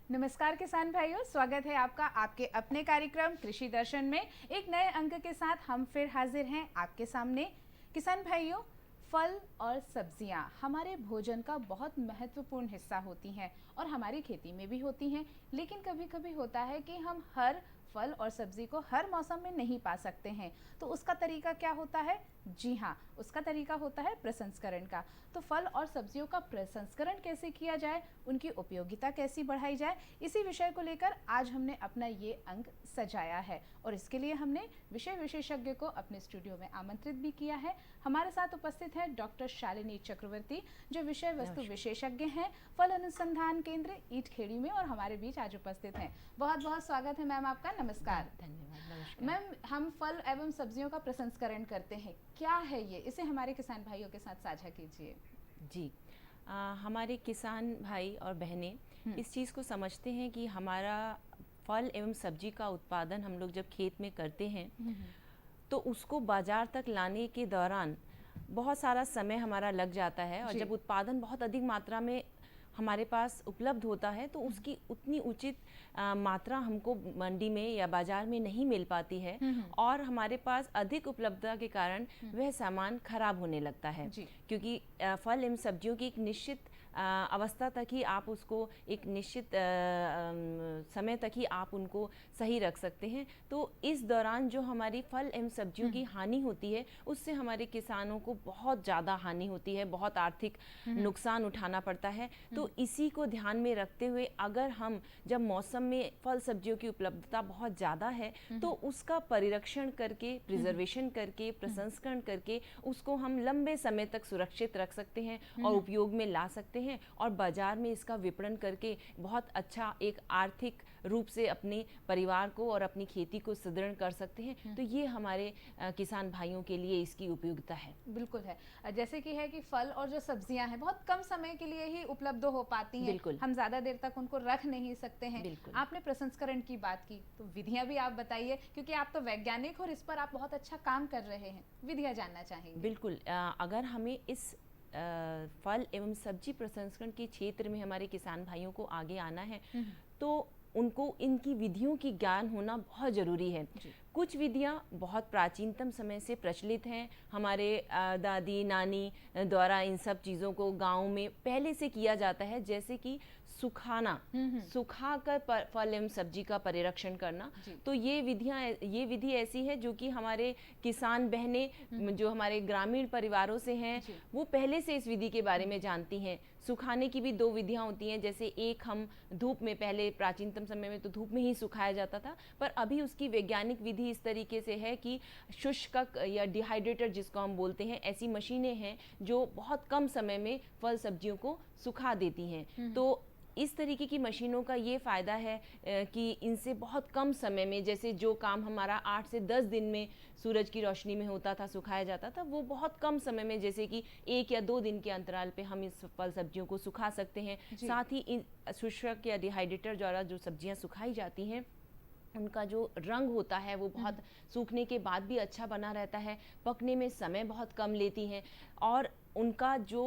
नमस्कार किसान भाइयों, स्वागत है आपका आपके अपने कार्यक्रम कृषि दर्शन में। एक नए अंक के साथ हम फिर हाजिर हैं आपके सामने। किसान भाइयों, फल और सब्जियां हमारे भोजन का बहुत महत्वपूर्ण हिस्सा होती हैं और हमारी खेती में भी होती हैं। लेकिन कभी कभी होता है कि हम हर फल और सब्जी को हर मौसम में नहीं पा सकते हैं। तो उसका तरीका क्या होता है? जी हाँ, उसका तरीका होता है प्रसंस्करण का। तो फल और सब्जियों का प्रसंस्करण कैसे किया जाए, उनकी उपयोगिता कैसी बढ़ाई जाए, इसी विषय को लेकर आज हमने अपना ये अंक सजाया है। और इसके लिए हमने विषय विशेषज्ञ को अपने स्टूडियो में आमंत्रित भी किया है। हमारे साथ उपस्थित है डॉक्टर शालिनी चक्रवर्ती, जो विषय वस्तु विशेषज्ञ हैं फल अनुसंधान केंद्र ईटखेड़ी में, और हमारे बीच आज उपस्थित हैं। बहुत बहुत स्वागत है मैम आपका। नमस्कार। धन्यवाद। नमस्कार मैम, हम फल एवं सब्जियों का प्रसंस्करण करते हैं, क्या है ये? इसे हमारे किसान भाइयों के साथ साझा कीजिए। जी। हमारे किसान भाई और बहनें इस चीज़ को समझते हैं कि हमारा फल एवं सब्जी का उत्पादन हम लोग जब खेत में करते हैं तो उसको बाजार तक लाने के दौरान बहुत सारा समय हमारा लग जाता है, और जब उत्पादन बहुत अधिक मात्रा में हमारे पास उपलब्ध होता है तो उसकी उतनी उचित मात्रा हमको मंडी में या बाजार में नहीं मिल पाती है, और हमारे पास अधिक उपलब्धता के कारण वह सामान खराब होने लगता है। क्योंकि फल एवं सब्जियों की एक निश्चित अवस्था तक ही आप उसको, एक निश्चित समय तक ही आप उनको सही रख सकते हैं। तो इस दौरान जो हमारी फल एवं सब्जियों की हानि होती है, उससे हमारे किसानों को बहुत ज़्यादा हानि होती है, बहुत आर्थिक नुकसान उठाना पड़ता है। तो इसी को ध्यान में रखते हुए अगर हम जब मौसम में फल सब्जियों की उपलब्धता बहुत ज़्यादा है तो उसका परिरक्षण करके, प्रिजर्वेशन करके, प्रसंस्करण करके उसको हम लंबे समय तक सुरक्षित रख सकते हैं और उपयोग में ला सकते हैं, और बाजार में इसका विपणन करके बहुत अच्छा एक आर्थिक रूप से अपने परिवार को और अपनी खेती को सुदृढ़ कर सकते हैं। तो ये हमारे किसान भाइयों के लिए इसकी उपयोगिता है। बिल्कुल है। जैसे कि है कि फल और जो सब्जियां हैं बहुत कम समय के लिए ही उपलब्ध हो पाती हैं। बिल्कुल। हम ज्यादा देर तक उनको रख नहीं सकते हैं। बिल्कुल। आपने प्रसंस्करण की बात की, तो विधियां भी आप बताइए, क्योंकि आप तो वैज्ञानिक और इस पर आप बहुत अच्छा काम कर रहे हैं। विधियां जानना चाहेंगे। बिल्कुल। अगर हमें इस फल एवं सब्जी प्रसंस्करण के क्षेत्र में हमारे किसान भाइयों को आगे आना है तो उनको इनकी विधियों की ज्ञान होना बहुत ज़रूरी है। कुछ विधियां बहुत प्राचीनतम समय से प्रचलित हैं। हमारे दादी नानी द्वारा इन सब चीज़ों को गांव में पहले से किया जाता है, जैसे कि सुखाना, सुखाकर फल एवं सब्जी का परिरक्षण करना। तो ये विधि ऐसी है जो कि हमारे किसान बहनें जो हमारे ग्रामीण परिवारों से हैं वो पहले से इस विधि के बारे में जानती हैं। सुखाने की भी दो विधियां होती हैं, जैसे एक हम धूप में, पहले प्राचीनतम समय में तो धूप में ही सुखाया जाता था, पर अभी उसकी वैज्ञानिक विधि इस तरीके से है कि शुष्क या डिहाइड्रेटर जिसको हम बोलते हैं, ऐसी मशीनें हैं जो बहुत कम समय में फल सब्जियों को सुखा देती हैं। तो इस तरीके की मशीनों का ये फ़ायदा है कि इनसे बहुत कम समय में, जैसे जो काम हमारा 8 से 10 दिन में सूरज की रोशनी में होता था, सुखाया जाता था, वो बहुत कम समय में, जैसे कि 1 या 2 दिन के अंतराल पे हम इस फल सब्जियों को सुखा सकते हैं। साथ ही इन शुष्क या डिहाइड्रेटर द्वारा जो सब्जियां सुखाई जाती हैं उनका जो रंग होता है वो बहुत सूखने के बाद भी अच्छा बना रहता है, पकने में समय बहुत कम लेती हैं, और उनका जो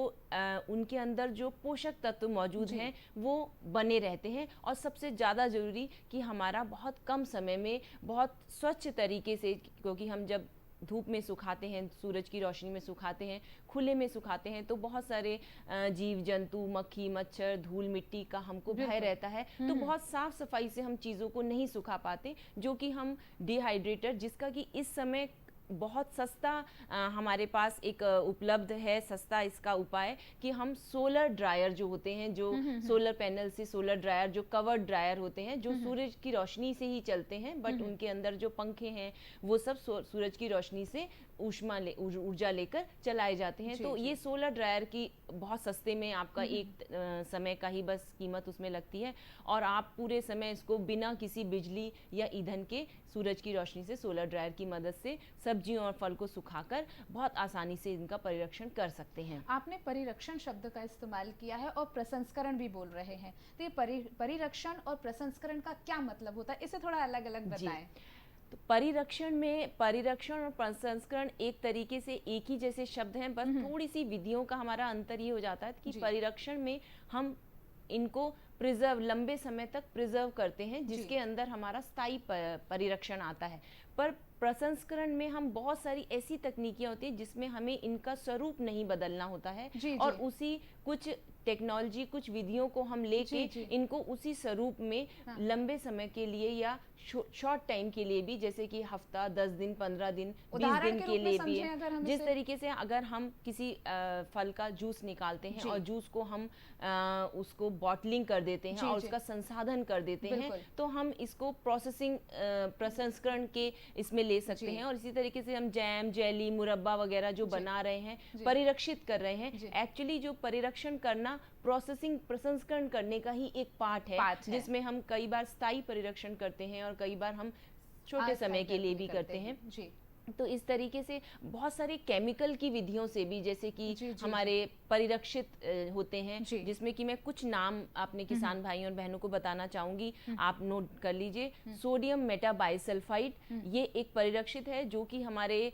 उनके अंदर जो पोषक तत्व मौजूद हैं वो बने रहते हैं। और सबसे ज़्यादा ज़रूरी कि हमारा बहुत कम समय में बहुत स्वच्छ तरीके से, क्योंकि हम जब धूप में सुखाते हैं, सूरज की रोशनी में सुखाते हैं, खुले में सुखाते हैं, तो बहुत सारे जीव जंतु, मक्खी मच्छर, धूल मिट्टी का हमको भय रहता है। तो बहुत साफ सफाई से हम चीज़ों को नहीं सुखा पाते, जो कि हम डिहाइड्रेटर, जिसका कि इस समय बहुत सस्ता हमारे पास एक उपलब्ध है, सस्ता इसका उपाय कि हम सोलर ड्रायर जो होते हैं, जो सोलर पैनल से सोलर ड्रायर, जो कवर्ड ड्रायर होते हैं, जो सूरज की रोशनी से ही चलते हैं, बट उनके अंदर जो पंखे हैं वो सब सूरज की रोशनी से ऊर्जा लेकर चलाए जाते हैं। तो ये सोलर ड्रायर की बहुत सस्ते में आपका एक समय का ही बस कीमत उसमें लगती है, और आप पूरे समय इसको बिना किसी बिजली या ईंधन के सूरज की रोशनी से सोलर ड्रायर की मदद से सब्जियों और फल को सुखाकर बहुत आसानी से इनका परिरक्षण कर सकते हैं। आपने परिरक्षण शब्द का इस्तेमाल किया है और प्रसंस्करण भी बोल रहे हैं, तो ये परिरक्षण और प्रसंस्करण का क्या मतलब होता है, इसे थोड़ा अलग अलग बताएं। तो परिरक्षण और प्रसंस्करण एक तरीके से एक ही जैसे शब्द हैं, बस थोड़ी सी विधियों का हमारा अंतर ये हो जाता है कि परिरक्षण में हम इनको प्रिजर्व लंबे समय तक प्रिजर्व करते हैं, जिसके अंदर हमारा स्थायी परिरक्षण आता है। पर प्रसंस्करण में हम बहुत सारी ऐसी तकनीकियां होती हैं जिसमें हमें इनका स्वरूप नहीं बदलना होता है, और उसी कुछ टेक्नोलॉजी, कुछ विधियों को हम लेके इनको उसी स्वरूप में लंबे समय के लिए या शॉर्ट टाइम के लिए भी, जैसे कि हफ्ता, 10 दिन, 15 दिन, 20 दिन के लिए भी, जिस तरीके से अगर हम किसी फल का जूस निकालते हैं और जूस को हम उसको बॉटलिंग कर देते हैं और उसका संसाधन कर देते हैं, तो हम इसको प्रसंस्करण के इसमें ले सकते हैं। और इसी तरीके से हम जैम, जेली, मुरब्बा वगैरह जो बना रहे हैं, परिरक्षित कर रहे हैं, एक्चुअली जो परिरक्षण करना प्रसंस्करण करने का ही एक पार्ट है, जिसमें हम कई बार स्थायी परिरक्षण करते हैं और कई बार हम छोटे समय के लिए भी करते हैं। तो इस तरीके से बहुत सारे केमिकल की विधियों से भी, जैसे कि हमारे परिरक्षित होते हैं, जिसमें कि मैं कुछ नाम अपने किसान भाइयों और बहनों को बताना चाहूंगी, आप नोट कर लीजिए। सोडियम मेटाबाइसल्फाइड, ये एक परिरक्षित है जो कि हमारे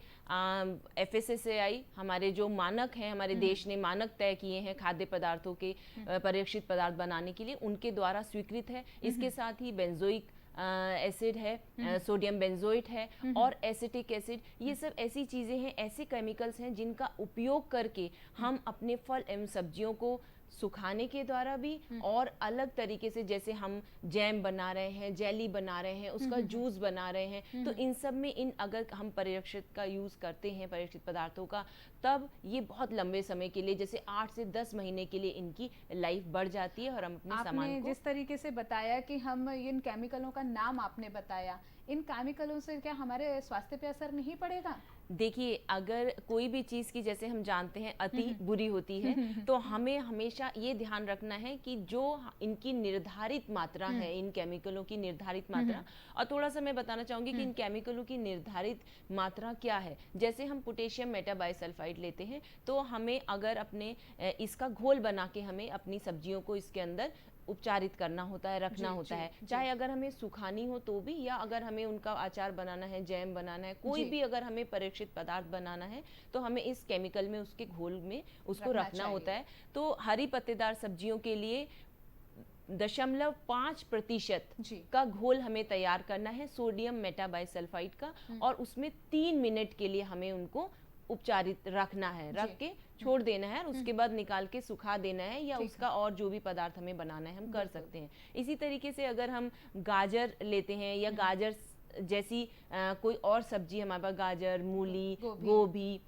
FSSAI, हमारे जो मानक हैं, हमारे देश ने मानक तय किए हैं खाद्य पदार्थों के परिरक्षित पदार्थ बनाने के लिए, उनके द्वारा स्वीकृत है। इसके साथ ही बेंजोइक एसिड है, सोडियम बेंजोएट है और एसिटिक एसिड, ये सब ऐसी चीज़ें हैं, ऐसे केमिकल्स हैं जिनका उपयोग करके हम अपने फल एवं सब्जियों को सुखाने के द्वारा भी और अलग तरीके से, जैसे हम जैम बना रहे हैं, जेली बना रहे हैं, उसका जूस बना रहे हैं, तो इन सब में अगर हम परिरक्षित का यूज़ करते हैं, परिरक्षित पदार्थों का, तब ये बहुत लंबे समय के लिए, जैसे 8 से 10 महीने के लिए इनकी लाइफ बढ़ जाती है। और हम अपने सामान को, जिस तरीके से बताया कि हम इन केमिकलों का नाम आपने बताया, इन केमिकलों से क्या हमारे स्वास्थ्य पे असर नहीं पड़ेगा? देखिए, अगर कोई भी चीज़ की, जैसे हम जानते हैं, अति बुरी होती है, तो हमें हमेशा ये ध्यान रखना है कि जो इनकी निर्धारित मात्रा है, इन केमिकलों की निर्धारित मात्रा, और थोड़ा सा मैं बताना चाहूँगी कि इन केमिकलों की निर्धारित मात्रा क्या है। जैसे हम पोटेशियम मेटाबाइसल्फाइड लेते हैं, तो हमें अगर अपने इसका घोल बना के हमें अपनी सब्जियों को इसके अंदर उपचारित करना होता है, रखना होता है, चाहे अगर हमें सुखानी हो तो भी, या अगर हमें उनका अचार बनाना है, जैम बनाना है, कोई भी अगर हमें परिरक्षित पदार्थ बनाना है, तो हमें इस केमिकल में, उसके घोल में उसको रखना होता है। तो हरी पत्तेदार सब्जियों के लिए 0.5% का घोल हमें तैयार करना है सोडियम मेटाबाइसल्फाइड का, और उसमें 3 मिनट के लिए हमें उनको उपचारित रखना है, रख के छोड़ देना है, और उसके बाद निकाल के सुखा देना है, या उसका और जो भी पदार्थ हमें बनाना है हम कर सकते हैं। इसी तरीके से अगर हम गाजर लेते हैं, या गाजर जैसी कोई और सब्जी, हमारे पास गाजर, मूली, गोभी,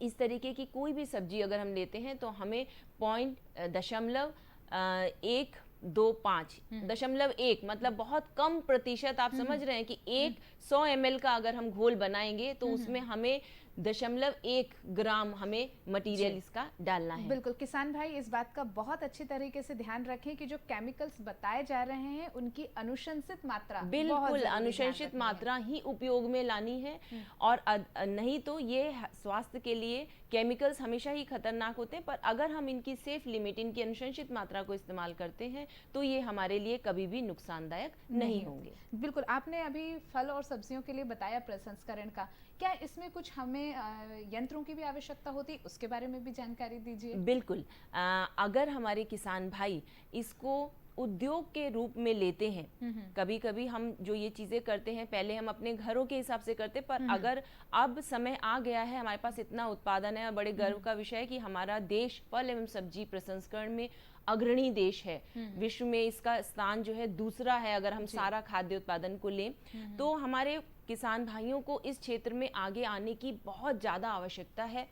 इस तरीके की कोई भी सब्जी अगर हम लेते हैं, तो हमें 0.125 मतलब बहुत कम प्रतिशत, आप समझ रहे हैं कि 100 ml का अगर हम घोल बनाएंगे, तो उसमें हमें 0.1 ग्राम हमें मटेरियल इसका डालना है। बिल्कुल, किसान भाई इस बात का बहुत अच्छी तरीके से ध्यान रखें कि जो केमिकल्स बताए जा रहे हैं उनकी अनुशंसित मात्रा, बिल्कुल अनुशंसित मात्रा ही उपयोग में लानी है, और नहीं तो ये स्वास्थ्य के लिए केमिकल्स हमेशा ही खतरनाक होते हैं, पर अगर हम इनकी सेफ लिमिट, इनकी अनुशंसित मात्रा को इस्तेमाल करते हैं, तो ये हमारे लिए कभी भी नुकसानदायक नहीं होंगे। बिल्कुल, आपने अभी फल और सब्जियों के लिए बताया प्रसंस्करण का, क्या इसमें कुछ हमें यंत्रों की भी आवश्यकता होती है, उसके बारे में भी जानकारी दीजिए। बिल्कुल, अगर हमारे किसान भाई इसको उद्योग के रूप में लेते हैं, कभी कभी हम जो ये चीज़ें करते हैं, पहले हम अपने घरों के हिसाब से करते, पर अगर अब समय आ गया है, हमारे पास इतना उत्पादन है, और बड़े गर्व का विषय है कि हमारा देश फल एवं सब्जी प्रसंस्करण में अग्रणी देश है, विश्व में इसका स्थान जो है दूसरा है अगर हम सारा खाद्य उत्पादन को लें, तो हमारे किसान भाइयों को इस क्षेत्र में आगे आने की बहुत ज़्यादा आवश्यकता है।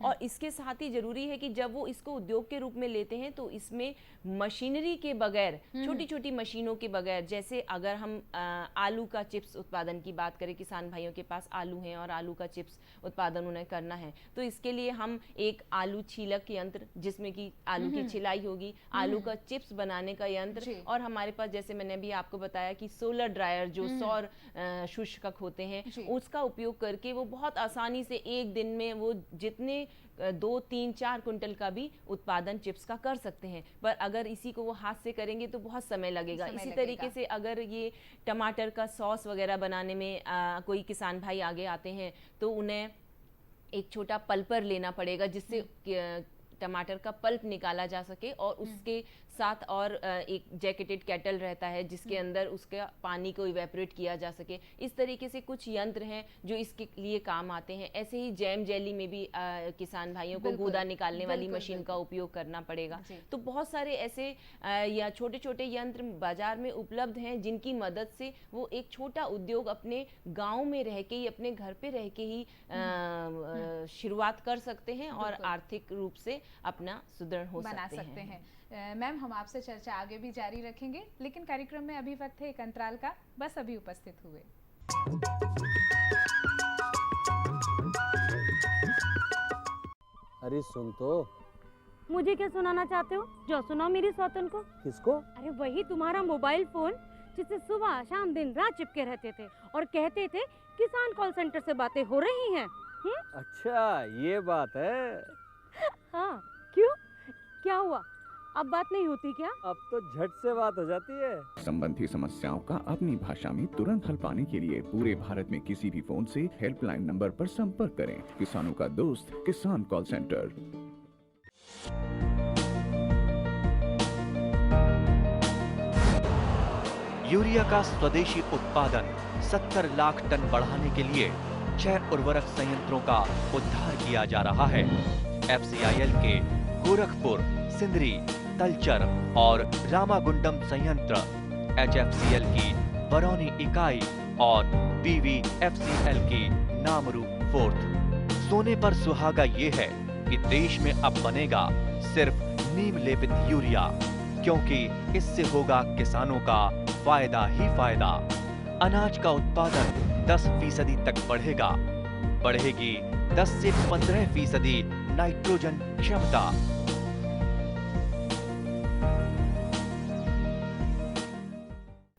और इसके साथ ही जरूरी है कि जब वो इसको उद्योग के रूप में लेते हैं, तो इसमें मशीनरी के बगैर, छोटी छोटी मशीनों के बगैर, जैसे अगर हम आलू का चिप्स उत्पादन की बात करें, किसान भाइयों के पास आलू हैं और आलू का चिप्स उत्पादन उन्हें करना है, तो इसके लिए हम एक आलू छीलक यंत्र, जिसमें कि आलू की छिलाई होगी, आलू का चिप्स बनाने का यंत्र, और हमारे पास, जैसे मैंने भी आपको बताया कि सोलर ड्रायर, जो सौर शुष्कक होते हैं, उसका उपयोग करके वो बहुत आसानी से एक दिन में वो जितने 2, 3, 4 कुंटल का भी उत्पादन चिप्स का कर सकते हैं। पर अगर इसी को वो हाथ से करेंगे तो बहुत समय लगेगा। इसी तरीके से अगर ये टमाटर का सॉस वगैरह बनाने में कोई किसान भाई आगे आते हैं, तो उन्हें एक छोटा पल्पर लेना पड़ेगा, जिससे टमाटर का पल्प निकाला जा सके, और उसके साथ और एक जैकेटेड केटल रहता है जिसके अंदर उसके पानी को इवेपोरेट किया जा सके। इस तरीके से कुछ यंत्र हैं जो इसके लिए काम आते हैं। ऐसे ही जैम जेली में भी किसान भाइयों को गूदा निकालने वाली मशीन का उपयोग करना पड़ेगा। तो बहुत सारे ऐसे या छोटे छोटे यंत्र बाजार में उपलब्ध हैं जिनकी मदद से वो एक छोटा उद्योग अपने गांव में रह के ही, अपने घर पे रह के ही शुरुआत कर सकते हैं और आर्थिक रूप से अपना सुदृढ़ हो सकते हैं। मैम, हम आपसे चर्चा आगे भी जारी रखेंगे, लेकिन कार्यक्रम में अभी वक्त है एक अंतराल का, बस अभी उपस्थित हुए। अरे सुन तो। मुझे क्या सुनाना चाहते हो? जो सुनाओ मेरी सौतन को। किसको? अरे वही तुम्हारा मोबाइल फोन जिससे सुबह शाम दिन रात चिपके रहते थे और कहते थे किसान कॉल सेंटर से बातें हो रही हैं। अच्छा ये बात है। हाँ, क्यों, क्या हुआ? अब बात नहीं होती क्या? अब तो झट से बात हो जाती है। संबंधी समस्याओं का अपनी भाषा में तुरंत हल पाने के लिए पूरे भारत में किसी भी फोन से हेल्पलाइन नंबर पर संपर्क करें। किसानों का दोस्त किसान कॉल सेंटर। यूरिया का स्वदेशी उत्पादन 70 लाख टन बढ़ाने के लिए 6 उर्वरक संयंत्रों का उद्धार किया जा रहा है। FCIL के गोरखपुर, सिंदरी, तलचर और रामागुंडम संयंत्र, HFCL की बरौनी इकाई और BVFCL की नामरू फोर्थ। सोने पर सुहागा ये है कि देश में अब बनेगा सिर्फ नीम लेपित यूरिया, क्योंकि इससे होगा किसानों का फायदा ही फायदा। अनाज का उत्पादन 10% तक बढ़ेगा। बढ़ेगी 10 से 15% नाइट्रोजन क्षमता।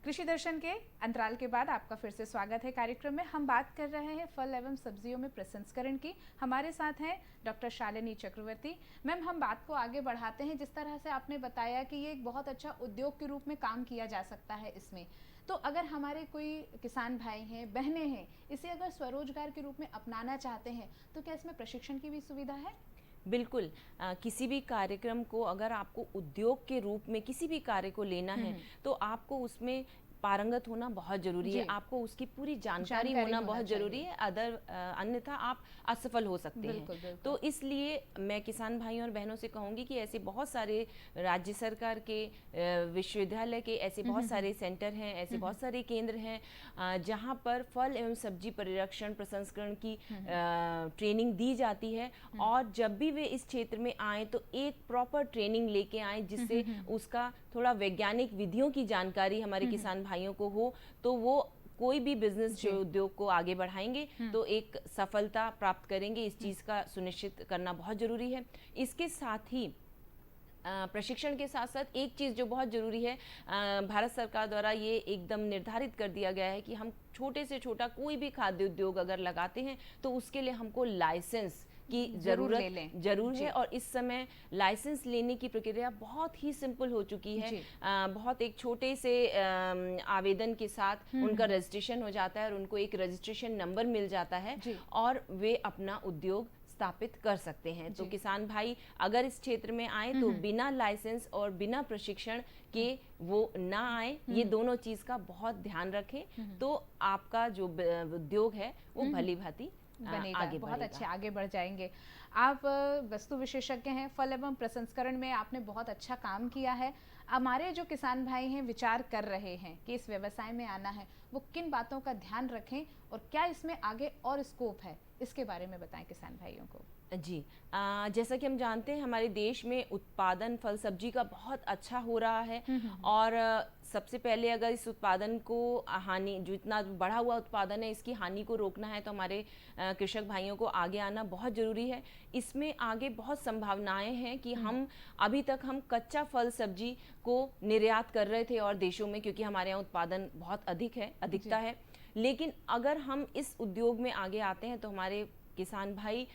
कृषि दर्शन के अंतराल के बाद आपका फिर से स्वागत है। कार्यक्रम में हम बात कर रहे हैं फल एवं सब्जियों में प्रसंस्करण की। हमारे साथ हैं डॉक्टर शालिनी चक्रवर्ती। मैम, हम बात को आगे बढ़ाते हैं। जिस तरह से आपने बताया कि ये एक बहुत अच्छा उद्योग के रूप में काम किया जा सकता है इसमें, तो अगर हमारे कोई किसान भाई हैं, बहनें हैं, इसे अगर स्वरोजगार के रूप में अपनाना चाहते हैं तो क्या इसमें प्रशिक्षण की भी सुविधा है? बिल्कुल। किसी भी कार्यक्रम को अगर आपको उद्योग के रूप में किसी भी कार्य को लेना है तो आपको उसमें पारंगत होना बहुत जरूरी है। आपको उसकी पूरी जानकारी होना बहुत जरूरी है, अन्यथा आप असफल हो सकते हैं। तो इसलिए मैं किसान भाइयों और बहनों से कहूंगी कि ऐसे बहुत सारे राज्य सरकार के विश्वविद्यालय के ऐसे बहुत सारे सेंटर हैं, ऐसे बहुत सारे केंद्र हैं जहां पर फल एवं सब्जी परिरक्षण प्रसंस्करण की ट्रेनिंग दी जाती है। और जब भी वे इस क्षेत्र में आए तो एक प्रॉपर ट्रेनिंग लेके आए जिससे उसका थोड़ा वैज्ञानिक विधियों की जानकारी हमारे किसान भाइयों को हो, तो वो कोई भी बिजनेस जो उद्योग को आगे बढ़ाएंगे तो एक सफलता प्राप्त करेंगे। इस चीज़ का सुनिश्चित करना बहुत जरूरी है। इसके साथ ही प्रशिक्षण के साथ साथ एक चीज़ जो बहुत ज़रूरी है, भारत सरकार द्वारा ये एकदम निर्धारित कर दिया गया है कि हम छोटे से छोटा कोई भी खाद्य उद्योग अगर लगाते हैं तो उसके लिए हमको लाइसेंस की जरूर है। और इस समय लाइसेंस लेने की प्रक्रिया बहुत ही सिंपल हो चुकी है। बहुत एक छोटे से आवेदन के साथ उनका रजिस्ट्रेशन हो जाता है और उनको एक रजिस्ट्रेशन नंबर मिल जाता है और वे अपना उद्योग स्थापित कर सकते हैं। तो किसान भाई अगर इस क्षेत्र में आए तो बिना लाइसेंस और बिना प्रशिक्षण के वो ना आए, ये दोनों चीज का बहुत ध्यान रखें तो आपका जो उद्योग है वो भली भांति बनेगा, बहुत अच्छे आगे बढ़ जाएंगे। आप वस्तु विशेषज्ञ हैं, फल एवं प्रसंस्करण में आपने बहुत अच्छा काम किया है। हमारे जो किसान भाई हैं विचार कर रहे हैं कि इस व्यवसाय में आना है, वो किन बातों का ध्यान रखें और क्या इसमें आगे और स्कोप है, इसके बारे में बताएं किसान भाइयों को। जी, जैसा कि हम जानते हैं हमारे देश में उत्पादन फल सब्जी का बहुत अच्छा हो रहा है और सबसे पहले अगर इस उत्पादन को हानि, जो इतना बढ़ा हुआ उत्पादन है, इसकी हानि को रोकना है तो हमारे कृषक भाइयों को आगे आना बहुत ज़रूरी है। इसमें आगे बहुत संभावनाएं हैं कि हम अभी तक हम कच्चा फल सब्जी को निर्यात कर रहे थे और देशों में, क्योंकि हमारे यहाँ उत्पादन बहुत अधिकता है। लेकिन अगर हम इस उद्योग में आगे आते हैं तो हमारे किसान भाई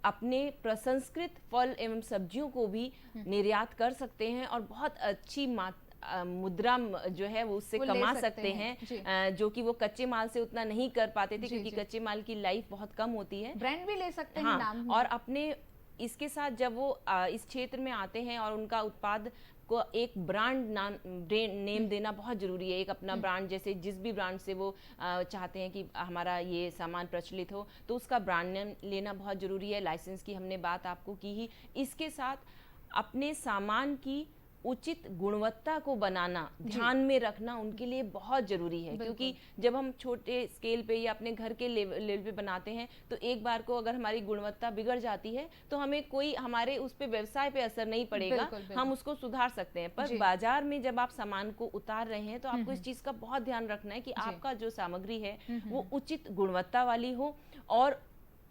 अपने प्रसंस्कृत फल एवं सब्जियों को भी निर्यात कर सकते हैं और बहुत अच्छी मुद्रा जो है वो उससे कमा सकते हैं, जो कि वो कच्चे माल से उतना नहीं कर पाते थे क्योंकि कच्चे माल की लाइफ बहुत कम होती है। ब्रांड भी ले सकते हैं नाम। और अपने इसके साथ जब वो इस क्षेत्र में आते हैं और उनका उत्पाद को एक ब्रांड नेम देना बहुत ज़रूरी है। एक अपना ब्रांड, जैसे जिस भी ब्रांड से वो चाहते हैं कि हमारा ये सामान प्रचलित हो, तो उसका ब्रांड नेम लेना बहुत ज़रूरी है। लाइसेंस की हमने बात आपको की ही। इसके साथ अपने सामान की उचित गुणवत्ता को बनाना, ध्यान में रखना उनके लिए बहुत ज़रूरी है, क्योंकि जब हम छोटे स्केल पे या अपने घर के लेवल पे बनाते हैं तो एक बार को अगर हमारी गुणवत्ता बिगड़ जाती है तो हमें कोई हमारे उस पे व्यवसाय पे असर नहीं पड़ेगा, हम उसको सुधार सकते हैं। पर बाजार में जब आप सामान को उतार रहे हैं तो आपको इस चीज़ का बहुत ध्यान रखना है कि आपका जो सामग्री है वो उचित गुणवत्ता वाली हो, और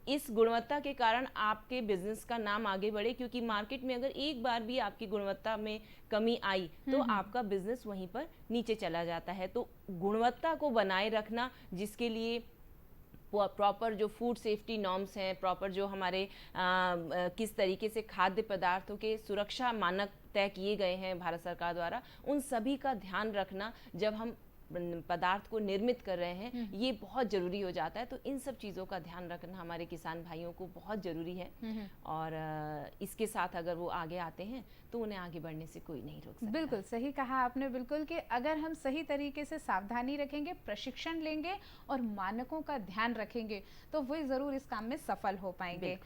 इस गुणवत्ता के कारण आपके बिजनेस का नाम आगे बढ़े, क्योंकि मार्केट में अगर एक बार भी आपकी गुणवत्ता में कमी आई तो आपका बिजनेस वहीं पर नीचे चला जाता है। तो गुणवत्ता को बनाए रखना, जिसके लिए प्रॉपर जो फूड सेफ्टी नॉर्म्स हैं, प्रॉपर जो हमारे किस तरीके से खाद्य पदार्थों के सुरक्षा मानक तय किए गए हैं भारत सरकार द्वारा, उन सभी का ध्यान रखना जब हम पदार्थ को निर्मित कर रहे हैं, ये बहुत ज़रूरी हो जाता है। तो इन सब चीज़ों का ध्यान रखना हमारे किसान भाइयों को बहुत ज़रूरी है, और इसके साथ अगर वो आगे आते हैं तो उन्हें आगे बढ़ने से कोई नहीं रोक सकता। बिल्कुल सही कहा आपने, बिल्कुल, कि अगर हम सही तरीके से सावधानी रखेंगे, प्रशिक्षण लेंगे और मानकों का ध्यान रखेंगे तो वही ज़रूर इस काम में सफल हो पाएंगे।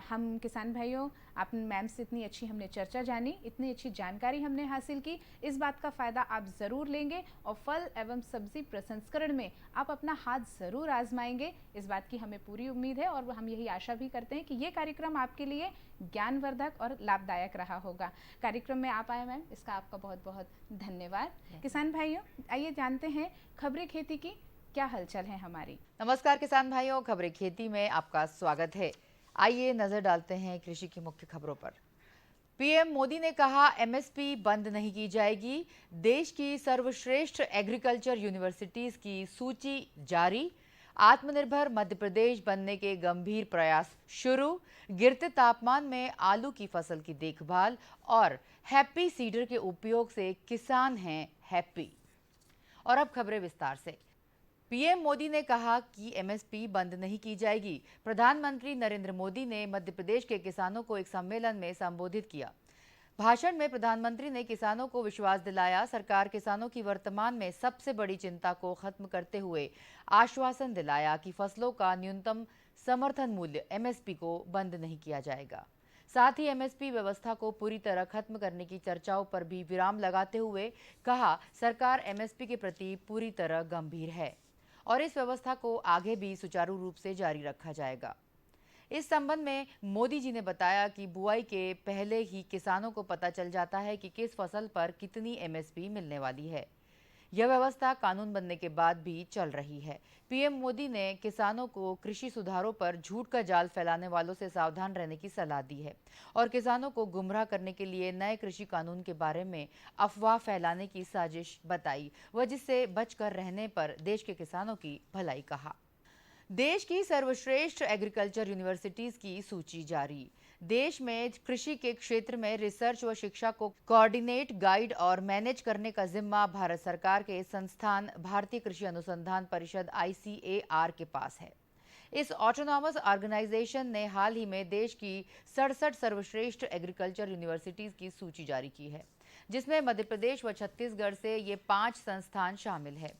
हम किसान भाइयों, आप मैम से इतनी अच्छी हमने चर्चा जानी, इतनी अच्छी जानकारी हमने हासिल की, इस बात का फ़ायदा आप ज़रूर लेंगे और फल एवं सब्जी प्रसंस्करण में आप अपना हाथ ज़रूर आजमाएंगे, इस बात की हमें पूरी उम्मीद है। और हम यही आशा भी करते हैं कि ये कार्यक्रम आपके लिए ज्ञानवर्धक और लाभदायक रहा होगा। कार्यक्रम में आप आए मैम, इसका आपका बहुत बहुत धन्यवाद। किसान भाइयों, आइए जानते हैं खबरें खेती की क्या हलचल है हमारी। नमस्कार किसान भाइयों, खबरें खेती में आपका स्वागत है। आइए नजर डालते हैं कृषि की मुख्य खबरों पर। पीएम मोदी ने कहा, एमएसपी बंद नहीं की जाएगी। देश की सर्वश्रेष्ठ एग्रीकल्चर यूनिवर्सिटीज की सूची जारी। आत्मनिर्भर मध्य प्रदेश बनने के गंभीर प्रयास शुरू। गिरते तापमान में आलू की फसल की देखभाल और हैप्पी सीडर के उपयोग से किसान हैं हैप्पी। और अब खबरें विस्तार से। पीएम मोदी ने कहा कि एमएसपी बंद नहीं की जाएगी। प्रधानमंत्री नरेंद्र मोदी ने मध्य प्रदेश के किसानों को एक सम्मेलन में संबोधित किया। भाषण में प्रधानमंत्री ने किसानों को विश्वास दिलाया। सरकार किसानों की वर्तमान में सबसे बड़ी चिंता को खत्म करते हुए आश्वासन दिलाया कि फसलों का न्यूनतम समर्थन मूल्य एमएसपी को बंद नहीं किया जाएगा। साथ ही एमएसपी व्यवस्था को पूरी तरह खत्म करने की चर्चाओं पर भी विराम लगाते हुए कहा, सरकार एमएसपी के प्रति पूरी तरह गंभीर है और इस व्यवस्था को आगे भी सुचारू रूप से जारी रखा जाएगा। इस संबंध में मोदी जी ने बताया कि बुआई के पहले ही किसानों को पता चल जाता है कि किस फसल पर कितनी एमएसपी मिलने वाली है। यह व्यवस्था कानून बनने के बाद भी चल रही है। पीएम मोदी ने किसानों को कृषि सुधारों पर झूठ का जाल फैलाने वालों से सावधान रहने की सलाह दी है और किसानों को गुमराह करने के लिए नए कृषि कानून के बारे में अफवाह फैलाने की साजिश बताई व जिससे बचकर रहने पर देश के किसानों की भलाई कहा। देश की सर्वश्रेष्ठ एग्रीकल्चर यूनिवर्सिटीज की सूची जारी। देश में कृषि के क्षेत्र में रिसर्च व शिक्षा को कोऑर्डिनेट, गाइड और मैनेज करने का जिम्मा भारत सरकार के संस्थान भारतीय कृषि अनुसंधान परिषद ICAR के पास है। इस ऑटोनॉमस ऑर्गेनाइजेशन ने हाल ही में देश की 67 सर्वश्रेष्ठ एग्रीकल्चर यूनिवर्सिटीज की सूची जारी की है, जिसमें मध्य प्रदेश व छत्तीसगढ़ से ये 5 संस्थान शामिल है।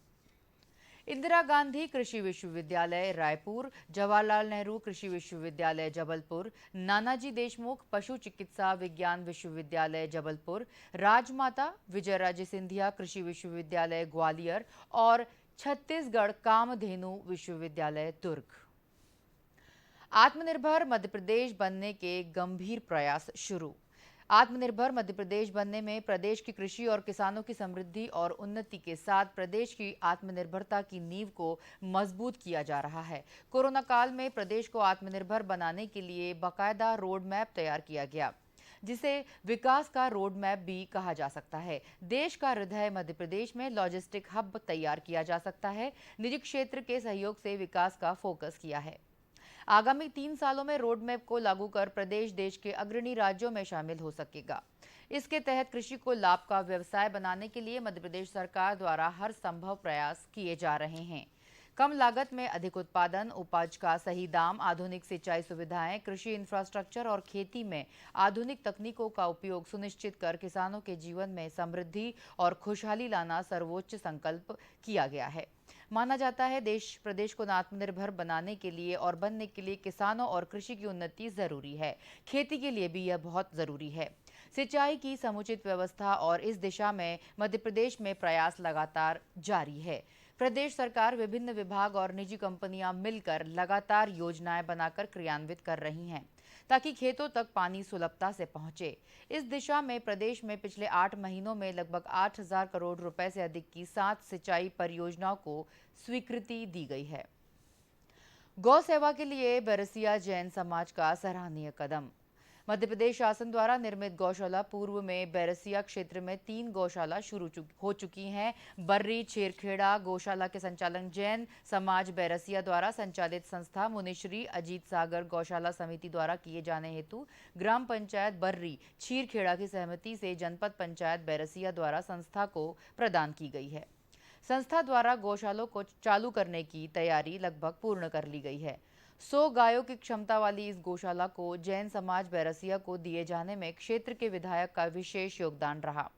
इंदिरा गांधी कृषि विश्वविद्यालय रायपुर, जवाहरलाल नेहरू कृषि विश्वविद्यालय जबलपुर, नानाजी देशमुख पशु चिकित्सा विज्ञान विश्वविद्यालय जबलपुर, राजमाता विजयराजे सिंधिया कृषि विश्वविद्यालय ग्वालियर और छत्तीसगढ़ कामधेनु विश्वविद्यालय दुर्ग। आत्मनिर्भर मध्य प्रदेश बनने के गंभीर प्रयास शुरू। आत्मनिर्भर मध्य प्रदेश बनने में प्रदेश की कृषि और किसानों की समृद्धि और उन्नति के साथ प्रदेश की आत्मनिर्भरता की नींव को मजबूत किया जा रहा है। कोरोना काल में प्रदेश को आत्मनिर्भर बनाने के लिए बाकायदा रोड मैप तैयार किया गया, जिसे विकास का रोड मैप भी कहा जा सकता है। देश का हृदय मध्य प्रदेश में लॉजिस्टिक हब तैयार किया जा सकता है। निजी क्षेत्र के सहयोग से विकास का फोकस किया है। आगामी 3 सालों में रोड मैप को लागू कर प्रदेश देश के अग्रणी राज्यों में शामिल हो सकेगा। इसके तहत कृषि को लाभ का व्यवसाय बनाने के लिए मध्य प्रदेश सरकार द्वारा हर संभव प्रयास किए जा रहे हैं। कम लागत में अधिक उत्पादन, उपज का सही दाम, आधुनिक सिंचाई सुविधाएं, कृषि इंफ्रास्ट्रक्चर और खेती में आधुनिक तकनीकों का उपयोग सुनिश्चित कर किसानों के जीवन में समृद्धि और खुशहाली लाना सर्वोच्च संकल्प किया गया है। माना जाता है देश प्रदेश को आत्मनिर्भर बनाने के लिए और बनने के लिए किसानों और कृषि की उन्नति जरूरी है। खेती के लिए भी यह बहुत जरूरी है। सिंचाई की समुचित व्यवस्था और इस दिशा में मध्य प्रदेश में प्रयास लगातार जारी है। प्रदेश सरकार, विभिन्न विभाग और निजी कंपनियां मिलकर लगातार योजनाएं बनाकर क्रियान्वित कर रही हैं ताकि खेतों तक पानी सुलभता से पहुंचे। इस दिशा में प्रदेश में पिछले 8 महीनों में लगभग 8,000 करोड़ रुपए से अधिक की 7 सिंचाई परियोजनाओं को स्वीकृति दी गई है। गौ सेवा के लिए बैरसिया जैन समाज का सराहनीय कदम। मध्य प्रदेश शासन द्वारा निर्मित गौशाला पूर्व में बैरसिया क्षेत्र में 3 गौशाला हो चुकी हैं। बर्री छेरखेड़ा गौशाला के संचालन जैन समाज बैरसिया द्वारा संचालित संस्था मुनिश्री अजीत सागर गौशाला समिति द्वारा किए जाने हेतु ग्राम पंचायत बर्री छीरखेड़ा की सहमति से जनपद पंचायत बैरसिया द्वारा संस्था को प्रदान की गई है। संस्था द्वारा गौशालों को चालू करने की तैयारी लगभग पूर्ण कर ली गई है। 100 गायों की क्षमता वाली इस गौशाला को जैन समाज बैरसिया को दिए जाने में क्षेत्र के विधायक का विशेष योगदान रहा।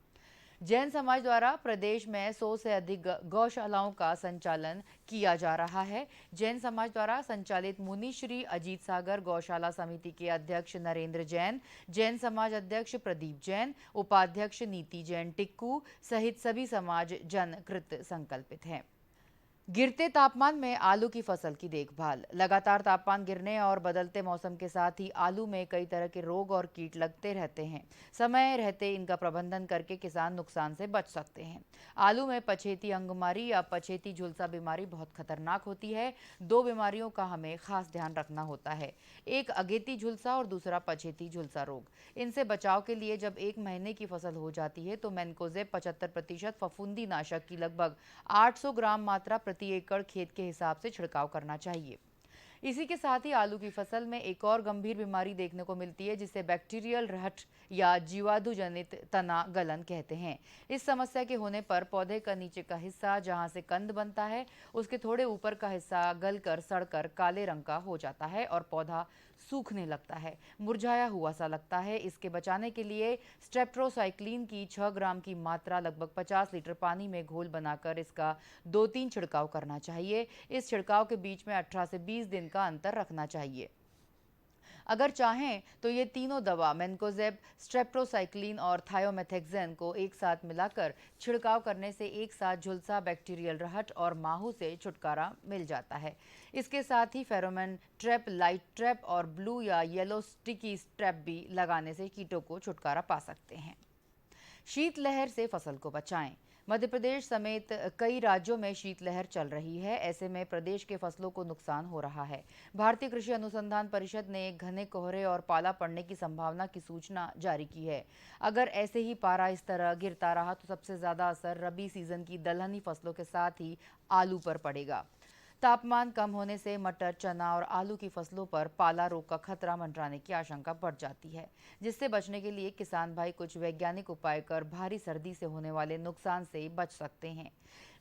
जैन समाज द्वारा प्रदेश में 100 से अधिक गौशालाओं का संचालन किया जा रहा है। जैन समाज द्वारा संचालित मुनिश्री अजीत सागर गौशाला समिति के अध्यक्ष नरेंद्र जैन, जैन समाज अध्यक्ष प्रदीप जैन, उपाध्यक्ष नीति जैन टिक्कू सहित सभी समाज जन कृत संकल्पित हैं। गिरते तापमान में आलू की फसल की देखभाल। लगातार तापमान गिरने और बदलते मौसम के साथ ही आलू में कई तरह के रोग और कीट लगते रहते हैं। समय रहते इनका प्रबंधन करके किसान नुकसान से बच सकते हैं। आलू में पछेती अंगमारी या पछेती झुलसा बीमारी बहुत खतरनाक होती है। 2 बीमारियों का हमें खास ध्यान रखना होता है, एक अगेती झुलसा और दूसरा पछेती झुलसा रोग। इनसे बचाव के लिए जब 1 महीने की फसल हो जाती है तो मैनकोजेब 75% फफूंदी नाशक की लगभग 800 ग्राम मात्रा प्रति एकड़ खेत के हिसाब से छिड़काव करना चाहिए। इसी के साथ ही आलू की फसल में एक और गंभीर बीमारी देखने को मिलती है जिसे बैक्टीरियल रहट या जीवाणु जनित तना गलन कहते हैं। इस समस्या के होने पर पौधे का नीचे का हिस्सा जहां से कंद बनता है उसके थोड़े ऊपर का हिस्सा गलकर सड़कर काले रंग का हो जाता है और पौधा सूखने लगता है, मुरझाया हुआ सा लगता है। इसके बचाने के लिए स्ट्रेप्टोसाइक्लिन की 6 ग्राम की मात्रा लगभग 50 लीटर पानी में घोल बनाकर इसका 2-3 छिड़काव करना चाहिए। इस छिड़काव के बीच में 18 से 20 दिन का अंतर रखना चाहिए। अगर चाहें तो ये तीनों दवा मैनकोजेब, स्ट्रेप्टोसाइक्लिन और थायोमेथेक्सेन को एक साथ मिलाकर छिड़काव करने से एक साथ झुलसा, बैक्टीरियल रहट और माहू से छुटकारा मिल जाता है। इसके साथ ही फेरोमोन ट्रैप, लाइट ट्रैप और ब्लू या येलो स्टिकी ट्रैप भी लगाने से कीटों को छुटकारा पा सकते हैं। शीतलहर से फसल को बचाएं। मध्य प्रदेश समेत कई राज्यों में शीतलहर चल रही है। ऐसे में प्रदेश के फसलों को नुकसान हो रहा है। भारतीय कृषि अनुसंधान परिषद ने घने कोहरे और पाला पड़ने की संभावना की सूचना जारी की है। अगर ऐसे ही पारा इस तरह गिरता रहा तो सबसे ज्यादा असर रबी सीजन की दलहनी फसलों के साथ ही आलू पर पड़ेगा। तापमान कम होने से मटर, चना और आलू की फसलों पर पाला रोग का खतरा मंडराने की आशंका बढ़ जाती है, जिससे बचने के लिए किसान भाई कुछ वैज्ञानिक उपाय कर भारी सर्दी से होने वाले नुकसान से बच सकते हैं।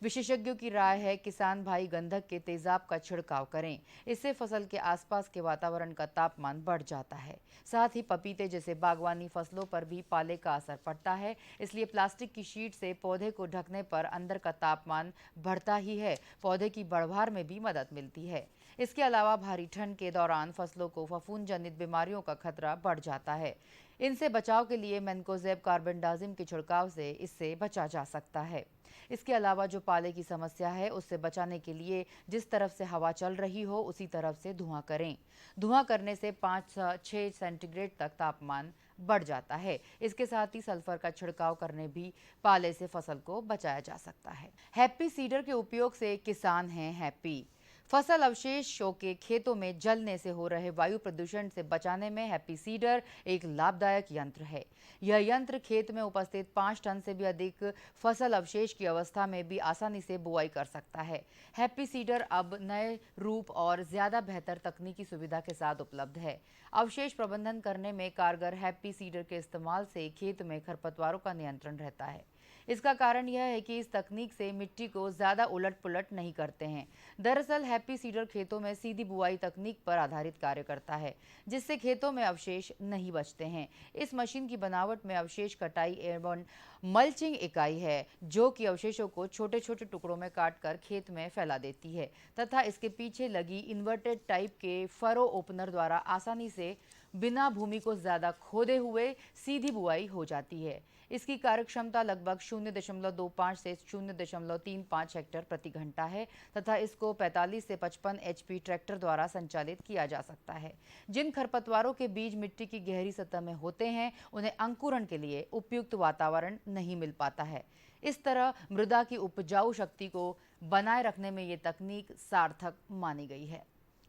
विशेषज्ञों की राय है किसान भाई गंधक के तेजाब का छिड़काव करें। इससे फसल के आसपास के वातावरण का तापमान बढ़ जाता है। साथ ही पपीते जैसे बागवानी फसलों पर भी पाले का असर पड़ता है, इसलिए प्लास्टिक की शीट से पौधे को ढकने पर अंदर का तापमान बढ़ता ही है, पौधे की बढ़वार में भी मदद मिलती है। इसके अलावा भारी ठंड के दौरान फसलों को फफूंद जनित बीमारियों का खतरा बढ़ जाता है। इनसे बचाव के लिए मैनकोजेब कार्बेंडाजिम के छिड़काव से इससे बचा जा सकता है। इसके अलावा जो पाले की समस्या है उससे बचाने के लिए जिस तरफ से हवा चल रही हो उसी तरफ से धुआं करें। धुआं करने से 5-6 सेंटीग्रेड तक तापमान बढ़ जाता है। इसके साथ ही सल्फर का छिड़काव करने भी पाले से फसल को बचाया जा सकता है। हैप्पी सीडर के उपयोग से किसान हैं हैप्पी। फसल अवशेषों के खेतों में जलने से हो रहे वायु प्रदूषण से बचाने में हैप्पी सीडर एक लाभदायक यंत्र है। यह यंत्र खेत में उपस्थित 5 टन से भी अधिक फसल अवशेष की अवस्था में भी आसानी से बुआई कर सकता है। हैप्पी सीडर अब नए रूप और ज्यादा बेहतर तकनीकी सुविधा के साथ उपलब्ध है। अवशेष प्रबंधन करने में कारगर हैप्पी सीडर के इस्तेमाल से खेत में खरपतवारों का नियंत्रण रहता है। इसका कारण यह है कि इस तकनीक से मिट्टी को ज़्यादा उलट पुलट नहीं करते हैं। दरअसल हैप्पी सीडर खेतों में सीधी बुआई तकनीक पर आधारित कार्य करता है, जिससे खेतों में अवशेष नहीं बचते हैं। इस मशीन की बनावट में अवशेष कटाई एवं मल्चिंग इकाई है, जो कि अवशेषों को छोटे छोटे टुकड़ों में काटकर खेत में फैला देती है तथा इसके पीछे लगी इन्वर्टेड टाइप के फरो ओपनर द्वारा आसानी से बिना भूमि को ज्यादा खोदे हुए सीधी बुआई हो जाती है। इसकी कार्यक्षमता लगभग 0.25 से 0.35 हेक्टेयर प्रति घंटा है तथा इसको 45 से 55 HP ट्रैक्टर द्वारा संचालित किया जा सकता है। जिन खरपतवारों के बीज मिट्टी की गहरी सतह में होते हैं, उन्हें अंकुरण के लिए उपयुक्त वातावरण नहीं मिल पाता है। इस तरह मृदा की उपजाऊ शक्ति को बनाए रखने में ये तकनीक सार्थक मानी गई है।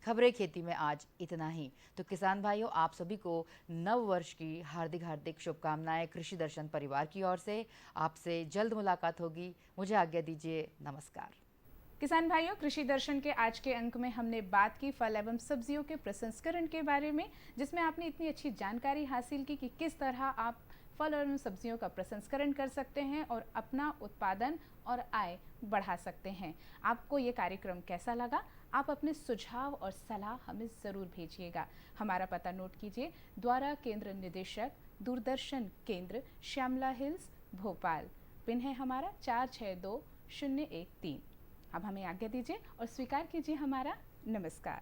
खबरें खेती में आज इतना ही। तो किसान भाइयों, आप सभी को नव वर्ष की हार्दिक हार्दिक शुभकामनाएं कृषि दर्शन परिवार की ओर से। आपसे जल्द मुलाकात होगी। मुझे आज्ञा दीजिए। नमस्कार। किसान भाइयों, कृषि दर्शन के आज के अंक में हमने बात की फल एवं सब्जियों के प्रसंस्करण के बारे में, जिसमें आपने इतनी अच्छी जानकारी हासिल की कि किस तरह आप फल एवं सब्जियों का प्रसंस्करण कर सकते हैं और अपना उत्पादन और आय बढ़ा सकते हैं। आपको ये कार्यक्रम कैसा लगा? आप अपने सुझाव और सलाह हमें ज़रूर भेजिएगा। हमारा पता नोट कीजिए। द्वारा केंद्र निदेशक, दूरदर्शन केंद्र, श्यामला हिल्स, भोपाल। पिन है हमारा 462013। अब हमें आज्ञा दीजिए और स्वीकार कीजिए हमारा नमस्कार।